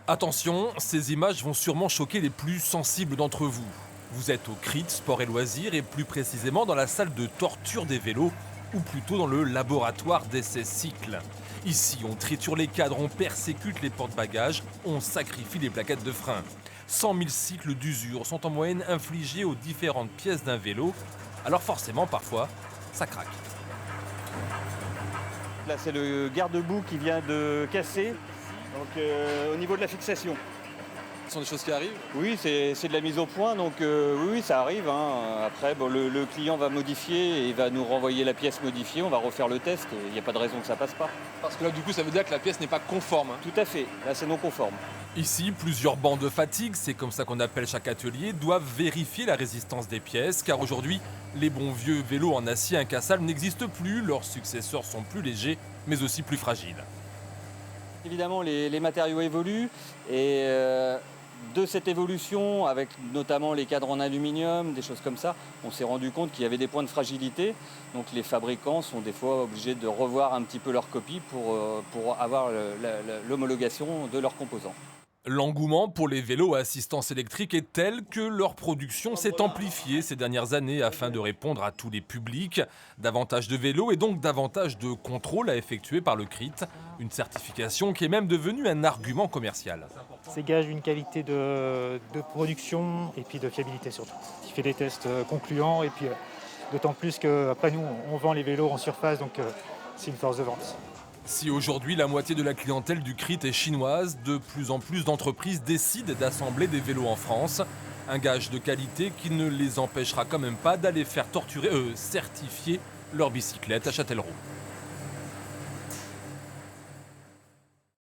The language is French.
Attention, ces images vont sûrement choquer les plus sensibles d'entre vous. Vous êtes au CRIT Sport et Loisirs et plus précisément dans la salle de torture des vélos ou plutôt dans le laboratoire d'essais cycles. Ici, on triture les cadres, on persécute les porte-bagages, on sacrifie les plaquettes de frein. 100 000 cycles d'usure sont en moyenne infligés aux différentes pièces d'un vélo, alors forcément, parfois, ça craque. Là, c'est le garde-boue qui vient de casser, donc au niveau de la fixation. Ce sont des choses qui arrivent. Oui, c'est de la mise au point, donc oui, ça arrive, hein. Après, bon, le client va modifier et il va nous renvoyer la pièce modifiée, on va refaire le test, il n'y a pas de raison que ça passe pas. Parce que là, du coup, ça veut dire que la pièce n'est pas conforme. Tout à fait, là c'est non conforme. Ici, plusieurs bancs de fatigue, c'est comme ça qu'on appelle chaque atelier, doivent vérifier la résistance des pièces, car aujourd'hui, les bons vieux vélos en acier incassable n'existent plus, leurs successeurs sont plus légers, mais aussi plus fragiles. Évidemment, les matériaux évoluent et de cette évolution, avec notamment les cadres en aluminium, des choses comme ça, on s'est rendu compte qu'il y avait des points de fragilité. Donc les fabricants sont des fois obligés de revoir un petit peu leur copie pour avoir l'homologation de leurs composants. L'engouement pour les vélos à assistance électrique est tel que leur production s'est amplifiée ces dernières années afin de répondre à tous les publics. Davantage de vélos et donc davantage de contrôles à effectuer par le CRIT, une certification qui est même devenue un argument commercial. C'est gage d'une qualité de production et puis de fiabilité surtout. Il fait des tests concluants et puis d'autant plus qu'après nous on vend les vélos en surface donc c'est une force de vente. Si aujourd'hui la moitié de la clientèle du CRIT est chinoise, de plus en plus d'entreprises décident d'assembler des vélos en France. Un gage de qualité qui ne les empêchera quand même pas d'aller faire certifier leur bicyclette à Châtellerault.